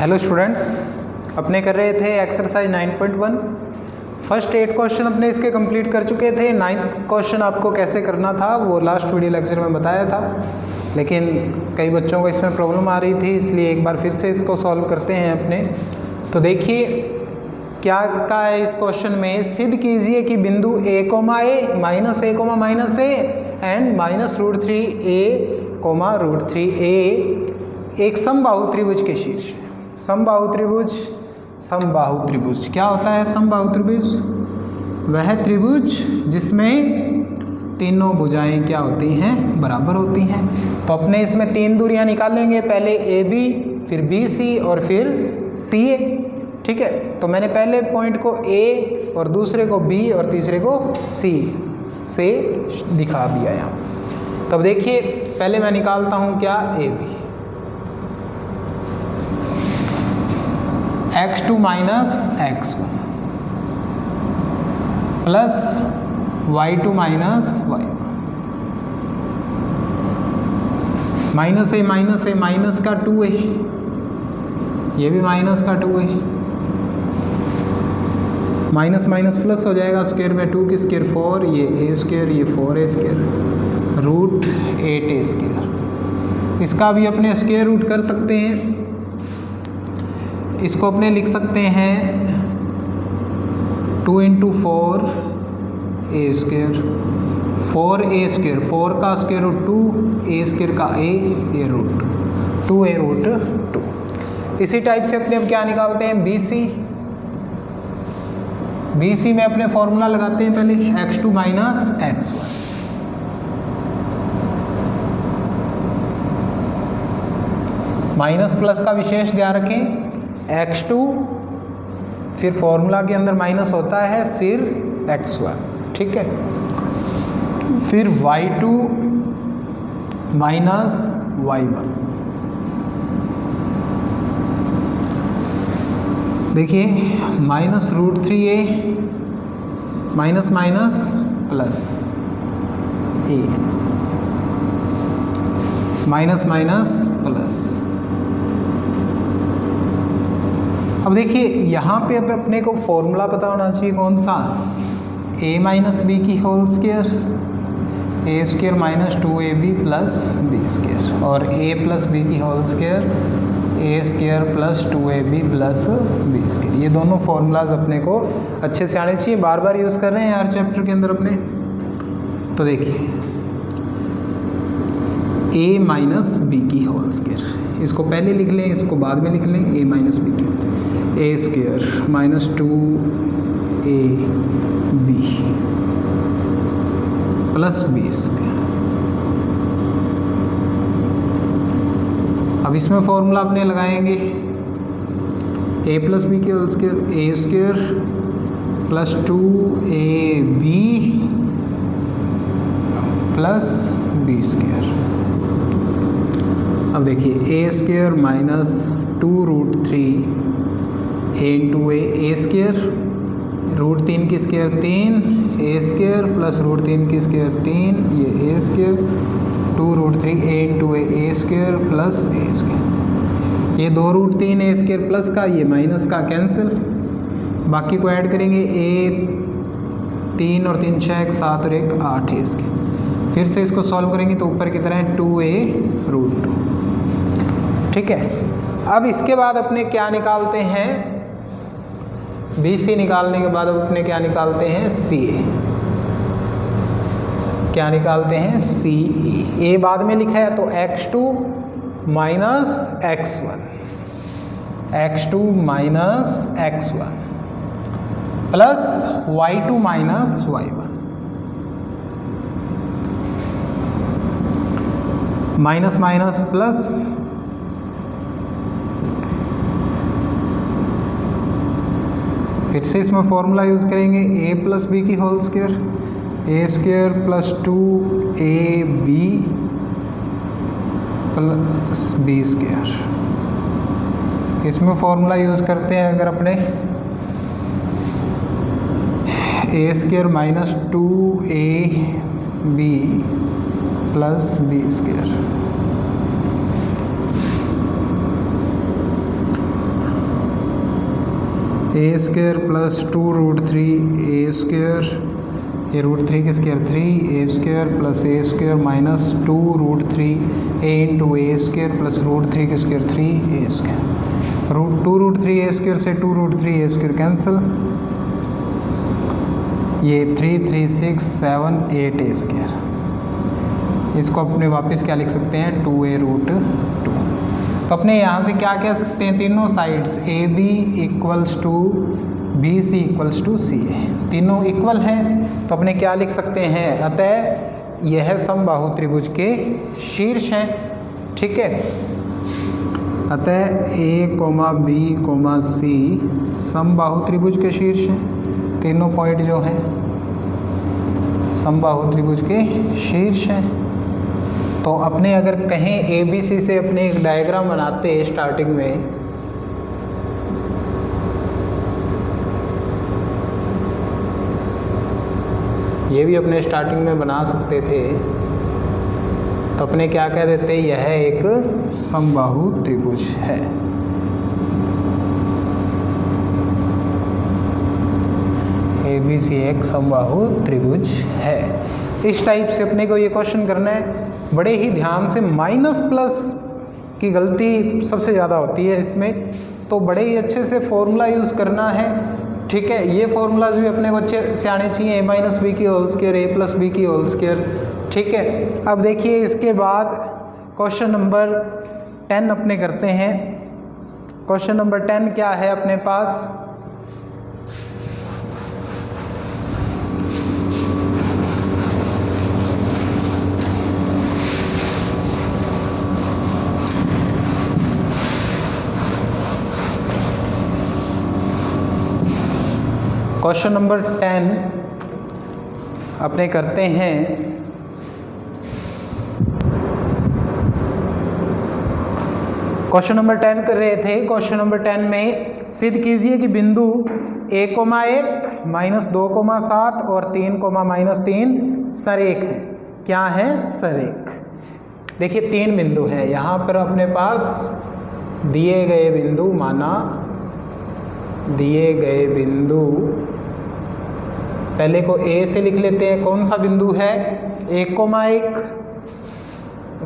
Hello students, अपने कर रहे थे एक्सरसाइज 9.1। फर्स्ट 8 क्वेश्चन अपने इसके कंप्लीट कर चुके थे। 9th क्वेश्चन आपको कैसे करना था वो लास्ट वीडियो लेक्चर में बताया था, लेकिन कई बच्चों को इसमें प्रॉब्लम आ रही थी, इसलिए एक बार फिर से इसको सॉल्व करते हैं अपने। तो देखिए क्या का है इस क्वेश्चन में, सिद्ध कीजिए कि बिंदु a, -a, एंड -√3a, एक समबाहु त्रिभुज के शीर्ष। समबाहु त्रिभुज क्या होता है? समबाहु त्रिभुज वह त्रिभुज जिसमें तीनों भुजाएं क्या होती हैं? बराबर होती हैं। तो अपने इसमें 3 दूरियां निकालेंगे, पहले AB, फिर BC और फिर CA। ठीक है, तो मैंने पहले पॉइंट को A और दूसरे को B और तीसरे को C से दिखा दिया यहाँ। तब देखिए पहले मैं निकालता हूँ क्या, AB। x2 minus x1 plus y2 minus y1, minus a minus का 2a, ये भी माइनस का 2a, माइनस माइनस प्लस हो जाएगा, स्क्वायर में 2 की स्क्वायर 4, ये a स्क्वायर, ये 4a square, root 8a square. इसका भी अपने स्क्वायर रूट कर सकते हैं। इसको अपने लिख सकते हैं 2 × 4a स्क्वायर, 4a स्क्वायर, 4 का स्क्वायर रूट 2, a स्क्वायर का a, ये रूट 2a रूट 2। इसी टाइप से अपने अब क्या निकालते हैं, BC में अपने फॉर्मूला लगाते हैं पहले, x2 minus x1, minus plus का विशेष ध्यान रखें, x2 फिर फॉर्मूला के अंदर माइनस होता है, फिर x1। ठीक है, फिर y2 माइनस y1। देखिए -√3a minus minus plus a, minus minus plus. अब देखिए यहाँ पे अब अपने को फॉर्मूला पता होना चाहिए, कौन सा, a माइनस बी की whole square, a square minus 2ab plus b square, और a प्लस बी की whole square, a square plus 2ab plus b square. ये दोनों फॉर्मूलाज अपने को अच्छे से आने चाहिए, बार बार यूज़ कर रहे हैं हर चैप्टर के अंदर अपने। तो देखिए a माइनस बी की होल स्क्वायर, इसको पहले लिख लें, इसको बाद में लिख लें, a माइनस बी की, a square minus 2ab plus b square. अब इसमें फॉर्मूला अपने लगाएंगे, a प्लस बी की whole square, a square plus 2ab plus b square. अब देखिए a square minus 2√3 a square, √3 की स्क्वायर 3, a स्क्वायर प्लस √3 की स्क्वायर 3, ये a square 2√3 a square plus a square, ये 2√3 a स्क्वायर प्लस का, ये minus का कैंसिल, बाकी को ऐड करेंगे, a 3 और 3 6 1 7 और 1 8 a स्क्वायर। फिर से इसको सॉल्व करेंगे तो ऊपर की तरह 2a√2। ठीक है, अब इसके बाद अपने क्या निकालते हैं, BC निकालने के बाद अब अपने क्या निकालते हैं, CA। क्या निकालते हैं, CE। A बाद में लिखा है तो x2 minus x1, x2 minus x1 plus y2 minus y1, minus minus plus, फिर से इसमें फॉर्मूला यूज़ करेंगे, a प्लस बी की whole square, a square plus 2ab plus b square. इसमें फॉर्मूला यूज़ करते हैं अगर अपने, a square minus 2ab plus b square. A square plus 2√3 A square, ये √3 की square 3 A square plus A square minus 2√3 A into A square plus √3 की square 3 A square. 2√3 A square से 2√3 A square cancel, ये 3 3 6 7 8 ए square. इसको अपने वापस क्या लिख सकते हैं 2a√2। तो अपने यहाँ से क्या कह सकते हैं, तीनों sides A B equals to B C equals to C A, तीनों इक्वल हैं। तो अपने क्या लिख सकते हैं, अतः यह समबाहु त्रिभुज के शीर्ष हैं। ठीक है, अतः ए कोमा बी कोमा सी समबाहु त्रिभुज के शीर्ष हैं। तीनों पॉइंट जो हैं समबाहु त्रिभुज के शीर्ष हैं। तो अपने अगर कहें ए बी सी से अपने एक डायग्राम बनाते हैं स्टार्टिंग में, ये भी अपने स्टार्टिंग में बना सकते थे, तो अपने क्या कह देते, यह एक समबाहु त्रिभुज है। ए बी सी एक समबाहु त्रिभुज है। इस टाइप से अपने को ये क्वेश्चन करना है। बड़े ही ध्यान से, माइनस प्लस की गलती सबसे ज़्यादा होती है इसमें, तो बड़े ही अच्छे से फॉर्मूला यूज़ करना है। ठीक है, ये फॉर्मूलाज भी अपने को अच्छे से आने चाहिए, a-b की whole square a plus B की होल स्क्वायर। ठीक है, अब देखिए इसके बाद क्वेश्चन नंबर 10 अपने करते हैं। क्वेश्चन नंबर 10 क्या है अपने पास, क्वेश्चन नंबर 10 अपने करते हैं। क्वेश्चन नंबर 10 कर रहे थे। क्वेश्चन नंबर 10 में सिद्ध कीजिए कि बिंदु 1,1 -2,7 और 3,-3 सरेख है। क्या है, सरेख। देखिए 3 बिंदु हैं यहाँ पर अपने पास दिए गए बिंदु, माना दिए गए बिंदु, पहले को ए से लिख लेते हैं। कौन सा बिंदु है, 1,1,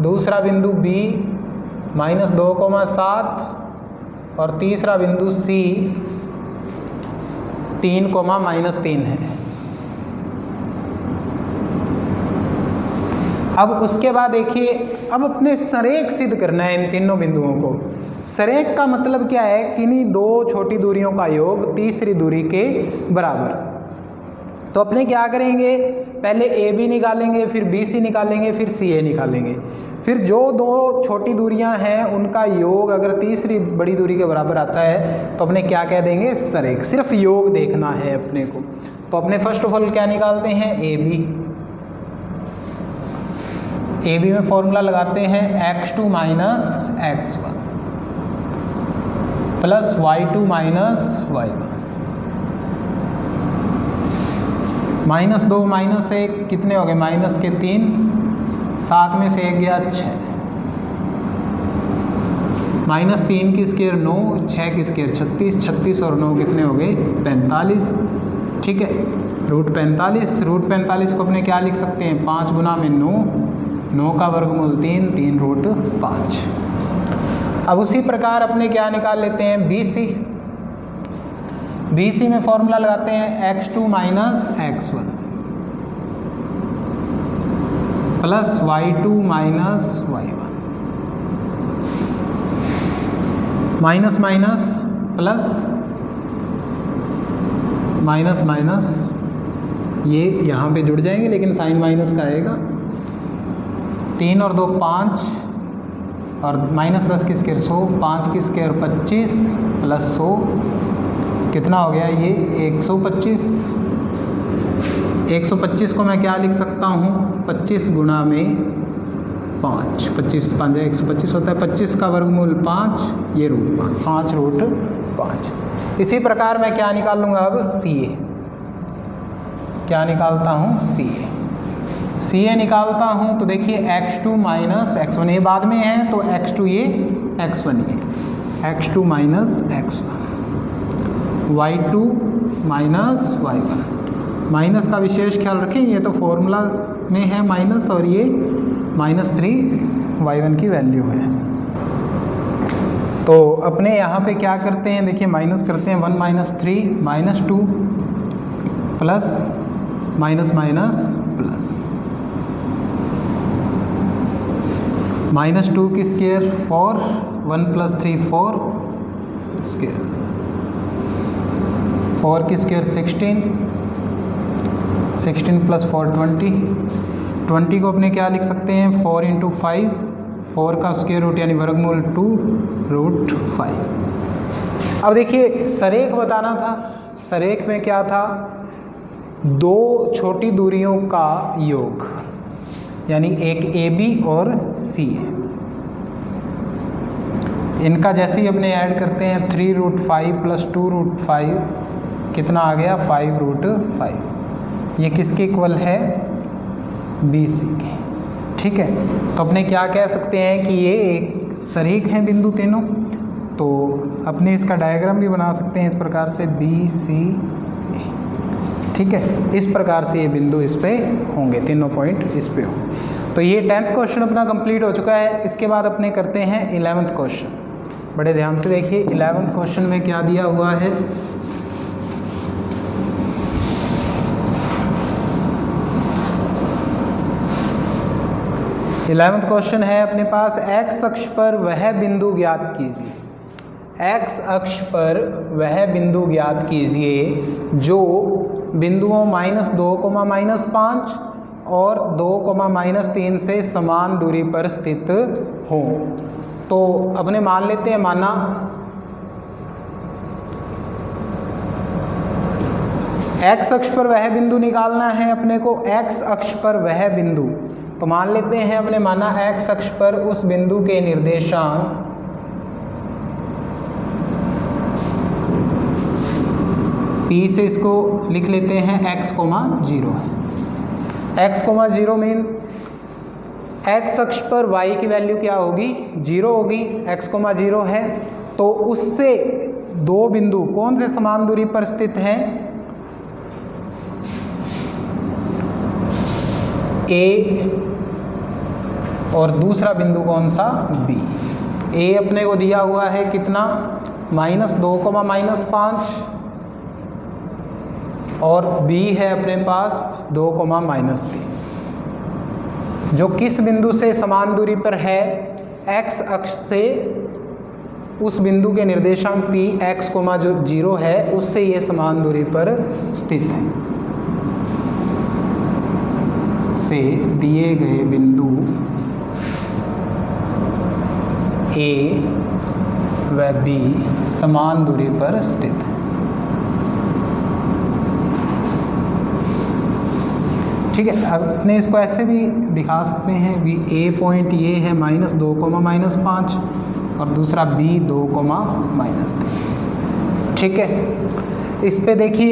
दूसरा बिंदु बी -2,7 और तीसरा बिंदु सी 3,-3 है। अब उसके बाद देखिए, अब अपने सरेख सिद्ध करना है इन तीनों बिंदुओं को। सरेख का मतलब क्या है, किन्हीं दो छोटी दूरियों का योग तीसरी दूरी के बराबर। तो अपने क्या करेंगे, पहले ए बी निकालेंगे, फिर बी सी निकालेंगे, फिर सी ए निकालेंगे। फिर जो दो छोटी दूरियां हैं उनका योग अगर तीसरी बड़ी दूरी के बराबर आता है तो अपने क्या कह देंगे, सरेख। सिर्फ योग देखना है अपने को। तो अपने फर्स्ट ऑफ ऑल क्या निकालते हैं, ए बी। ए बी में फॉर्मूला लगाते हैं x2 - x1 plus y2 - y1 -2 -1 कितने हो गए, -3, 7 में से 1 गया 6, -3 की स्क्वायर 9, 6 की स्क्वायर 36, 36 और 9 कितने हो गए, 45। ठीक है, √45 को अपने क्या लिख सकते हैं, 5 गुना में 9 का वर्गमूल 3, 3√5। अब उसी प्रकार अपने क्या निकाल लेते हैं, BC में फॉर्मूला लगाते हैं x2 - x1 plus y2 - y1 minus minus plus minus minus, ये यहाँ पे जुड़ जाएंगे लेकिन साइन माइनस का आएगा। 3 और 2 5 और -10 की स्क्वायर 100, 5 की स्क्वायर 25 प्लस 100 कितना हो गया, ये 125। 125 को मैं क्या लिख सकता हूँ, 25 गुना में 5, 25 5 125 होता है, 25 का वर्गमूल 5, ये √5 इसी प्रकार मैं क्या निकाल लूँगा अब, CA। क्या निकालता हूँ, CA निकालता हूँ। तो देखिए x2 - x1 ये बाद में है, तो x2 ये x1 ये x2 - x1 y2 minus y1। Minus का विशेष ख्याल रखें, ये तो फॉर्मूला में है माइनस, और ये -3 y1 की वैल्यू है। तो अपने यहाँ पे क्या करते हैं, देखिए माइनस करते हैं, 1 - 3 -2 प्लस माइनस माइनस प्लस, -2 की स्क्वायर 4, 1 + 3 4 स्क्वायर, 4 की स्क्वायर 16, 16 + 4 20, 20 को अपने क्या लिख सकते हैं, 4 × 5, 4 का स्क्वायर रूट यानी वर्गमूल 2√5। अब देखिए सरेख बताना था, सरेख में क्या था, दो छोटी दूरियों का योग, यानी एक AB और C, इनका जैसे ही अपने ऐड करते हैं 3√5 + 2√5 कितना आ गया, 5√5। ये किसके इक्वल है, BC के। ठीक है, तो अपने क्या कह सकते हैं कि ये एक सरेख हैं बिंदु तीनों। तो अपने इसका डायग्राम भी बना सकते हैं इस प्रकार से BCA। ठीक है, इस प्रकार से ये बिंदु इस पे होंगे, तीनों पॉइंट इस पे हो। तो ये 10th क्वेश्चन अपना कंप्लीट हो चुका है। इसके बाद अपने करते हैं 11th क्वेश्चन। बड़े ध्यान से देखिए 11th क्वेश्चन में क्या दिया हुआ है। इलेवेंथ क्वेश्चन है अपने पास, x अक्ष पर वह बिंदु ज्ञात कीजिए। x अक्ष पर वह बिंदु ज्ञात कीजिए जो बिंदुओं -2, -5 और 2, -3 से समान दूरी पर स्थित हो। तो अपने मान लेते हैं, माना x अक्ष पर वह बिंदु निकालना है अपने को, x अक्ष पर वह बिंदु। तो मान लेते हैं अपने, माना x अक्ष पर उस बिंदु के निर्देशांक P से इसको लिख लेते हैं x, 0 है। x, 0 मीन x अक्ष पर y की वैल्यू क्या होगी, 0 होगी। x, 0 है तो उससे दो बिंदु कौन से समान दूरी पर स्थित हैं, A और दूसरा बिंदु कौन सा, B। A अपने को दिया हुआ है कितना, -2, -5 और B है अपने पास 2, -3, जो किस बिंदु से समान दूरी पर है, x अक्ष से उस बिंदु के निर्देशांक P x, जो 0 है उससे ये समान दूरी पर स्थित है। से दिए गए बिंदु A व B समान दूरी पर स्थित है। ठीक है, अब अपने इसको ऐसे भी दिखा सकते हैं, भी A पॉइंट ये है -2, -5 और दूसरा B 2, -3। ठीक है, इस पे देखिए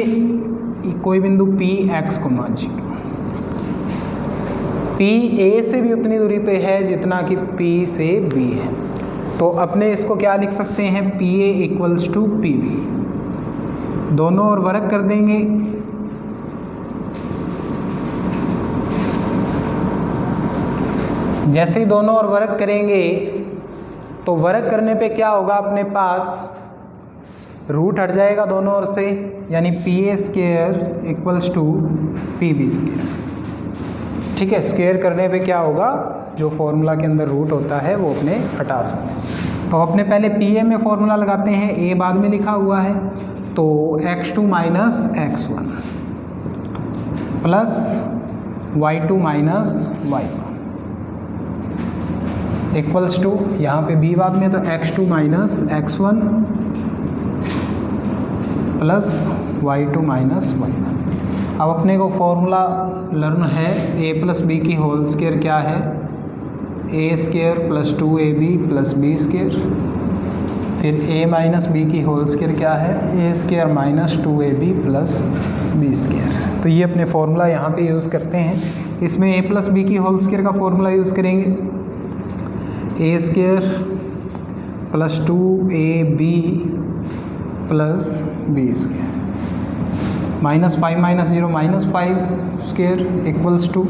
कोई बिंदु P x, 0। P A से भी उतनी दूरी पे है जितना कि P से B है। तो अपने इसको क्या लिख सकते हैं, PA = PB। दोनों ओर वर्ग कर देंगे, जैसे ही दोनों ओर वर्ग करेंगे तो वर्ग करने पे क्या होगा, अपने पास रूट हट जाएगा दोनों ओर से, यानी PA² = PB²। ठीक है, स्क्वायर करने पे क्या होगा, जो फॉर्मूला के अंदर रूट होता है वो अपने हटा सकते हैं। तो अपने पहले PA में फॉर्मूला लगाते हैं, A बाद में लिखा हुआ है, तो x2 - x1 plus y2 - y1 equals to, यहाँ पे B बाद में तो x2 - x1 plus y2 - y1। अब अपने को फॉर्मूला लर्न है, a + b की होल स्क्वायर क्या है, a² + 2ab + b²। फिर a - b की होल स्क्वायर क्या है, a² - 2ab + b²। तो ये अपने फॉर्मूला यहाँ पे यूज़ करते हैं। इसमें a + b की होल स्क्वायर का फॉर्मूला यूज़ करेंगे, a² + 2ab plus B square, -5 - 0 -5 square equals to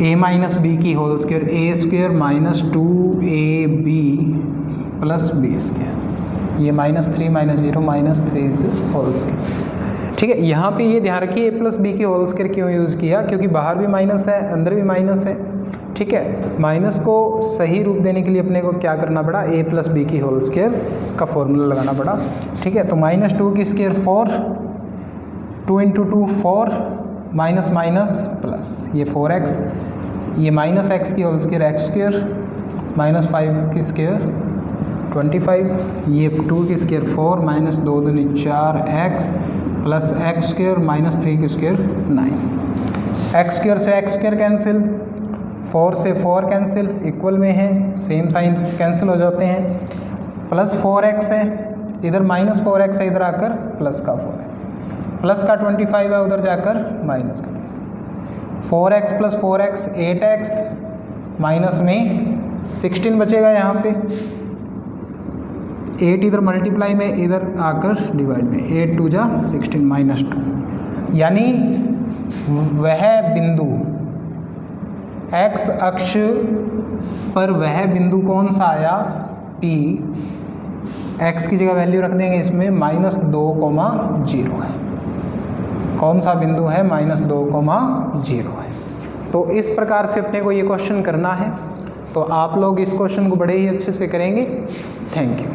a minus B की whole square, A square minus 2ab plus B square, ये -3 - 0 -3 होल स्क्वायर। ठीक है, यहाँ पे ये ध्यान रखिए a प्लस बी की होल स्क्वायर क्यों यूज़ किया, क्योंकि बाहर भी माइनस है अंदर भी माइनस है। ठीक है, माइनस को सही रूप देने के लिए अपने को क्या करना पड़ा, a प्लस बी की होल स्क्वायर का फॉर्मूला लगाना पड़ा। ठीक है, तो -2 की स्क्वायर 4, 2 × 2 4, माइनस माइनस प्लस, ये 4x, ये -x की होल स्क्वायर x स्क्वायर, -5 की स्क्वायर 25, ये 2 की square 4, -2 × 2 4x plus x square -3 की स्क्वायर 9, x स्क्वायर से x स्क्वायर कैंसिल, 4 से 4 कैंसिल, इक्वल में है, सेम साइन कैंसिल हो जाते हैं, प्लस 4x है, इधर -4x है, इधर आकर प्लस का 4 है, प्लस का 25 है, उधर जाकर माइनस का 4x plus 4x 8x, minus में 16 बचेगा यहाँ पे, 8 इधर मल्टीप्लाई में, इधर आकर डिवाइड में, 8 2 जा 16 -2, यानी वह बिंदु x अक्ष पर वह बिंदु कौन सा आया, P, x की जगह वैल्यू रख देंगे इसमें -2,0 है, कौन सा बिंदु है, -2,0 है। तो इस प्रकार से अपने को ये क्वेश्चन करना है। तो आप लोग इस क्वेश्चन को बड़े ही अच्छे से करेंगे। Thank you.